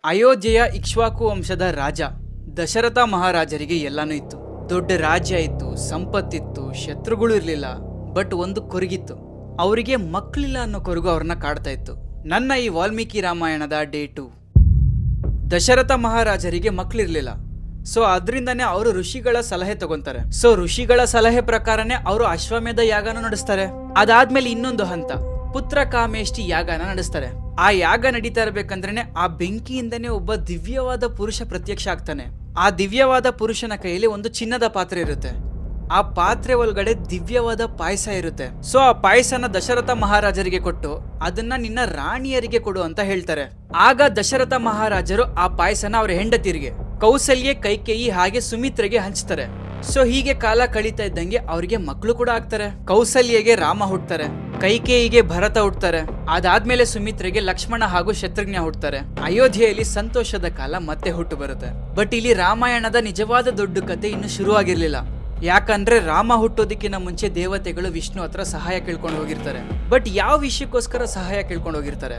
ಅಯೋಧ್ಯೆಯ ಇಕ್ಷ್ವಾಕು ವಂಶದ ರಾಜ ದಶರಥ ಮಹಾರಾಜರಿಗೆ ಎಲ್ಲಾನು ಇತ್ತು. ದೊಡ್ಡ ರಾಜ್ಯ ಇತ್ತು, ಸಂಪತ್ತಿತ್ತು, ಶತ್ರುಗಳು ಇರಲಿಲ್ಲ. ಬಟ್ ಒಂದು ಕೊರಗಿತ್ತು, ಅವರಿಗೆ ಮಕ್ಕಳಿಲ್ಲ ಅನ್ನೋ ಕೊರಗು ಅವ್ರನ್ನ ಕಾಡ್ತಾ ಇತ್ತು. ನನ್ನ ಈ ವಾಲ್ಮೀಕಿ ರಾಮಾಯಣದ ಡೇ 2. ದಶರಥ ಮಹಾರಾಜರಿಗೆ ಮಕ್ಕಳಿರ್ಲಿಲ್ಲ. ಸೊ ಅದರಿಂದನೇ ಅವರು ಋಷಿಗಳ ಸಲಹೆ ತಗೊಂತಾರೆ. ಸೊ ಋಷಿಗಳ ಸಲಹೆ ಪ್ರಕಾರನೇ ಅವರು ಅಶ್ವಮೇಧ ಯಾಗನ ನಡೆಸ್ತಾರೆ. ಅದಾದ್ಮೇಲೆ ಇನ್ನೊಂದು ಹಂತ, ಪುತ್ರ ಕಾಮೇಷ್ಟಿ ಯಾಗನ ನಡೆಸ್ತಾರೆ. ಆ ಯಾಗ ನಡೀತಾ ಇರ್ಬೇಕಂದ್ರೇನೆ ಆ ಬೆಂಕಿಯಿಂದನೇ ಒಬ್ಬ ದಿವ್ಯವಾದ ಪುರುಷ ಪ್ರತ್ಯಕ್ಷ ಆಗ್ತಾನೆ. ಆ ದಿವ್ಯವಾದ ಪುರುಷನ ಕೈಯಲ್ಲಿ ಒಂದು ಚಿನ್ನದ ಪಾತ್ರೆ ಇರುತ್ತೆ. ಆ ಪಾತ್ರೆ ಒಳಗಡೆ ದಿವ್ಯವಾದ ಪಾಯಸ ಇರುತ್ತೆ. ಸೊ ಆ ಪಾಯಸನ ದಶರಥ ಮಹಾರಾಜರಿಗೆ ಕೊಟ್ಟು ಅದನ್ನ ನಿನ್ನ ರಾಣಿಯರಿಗೆ ಕೊಡು ಅಂತ ಹೇಳ್ತಾರೆ. ಆಗ ದಶರಥ ಮಹಾರಾಜರು ಆ ಪಾಯಸನ ಅವರ ಹೆಂಡತಿಯರಿಗೆ, ಕೌಸಲ್ಯೆ, ಕೈಕೇಯಿ ಹಾಗೆ ಸುಮಿತ್ರೆಗೆ ಹಂಚ್ತಾರೆ. ಸೊ ಹೀಗೆ ಕಾಲ ಕಳೀತಾ ಇದ್ದಂಗೆ ಅವರಿಗೆ ಮಕ್ಕಳು ಕೂಡ ಆಗ್ತಾರೆ. ಕೌಸಲ್ಯಗೆ ರಾಮ ಹುಡ್ತಾರೆ, ಕೈಕೇಯಿಗೆ ಭರತ ಹುಡ್ತಾರೆ, ಅದಾದ್ಮೇಲೆ ಸುಮಿತ್ರೆಗೆ ಲಕ್ಷ್ಮಣ ಹಾಗೂ ಶತ್ರುಘ್ನ ಹುಡ್ತಾರೆ. ಅಯೋಧ್ಯೆಯಲ್ಲಿ ಸಂತೋಷದ ಕಾಲ ಮತ್ತೆ ಹುಟ್ಟು ಬರುತ್ತೆ. ಬಟ್ ಇಲ್ಲಿ ರಾಮಾಯಣದ ನಿಜವಾದ ದೊಡ್ಡ ಕತೆ ಇನ್ನು ಶುರುವಾಗಿರ್ಲಿಲ್ಲ. ಯಾಕಂದ್ರೆ ರಾಮ ಹುಟ್ಟೋದಕ್ಕಿಂತ ಮುಂಚೆ ದೇವತೆಗಳು ವಿಷ್ಣು ಹತ್ರ ಸಹಾಯ ಕೇಳ್ಕೊಂಡು ಹೋಗಿರ್ತಾರೆ. ಬಟ್ ಯಾವ ವಿಷಯಕ್ಕೋಸ್ಕರ ಸಹಾಯ ಕೇಳ್ಕೊಂಡು ಹೋಗಿರ್ತಾರೆ?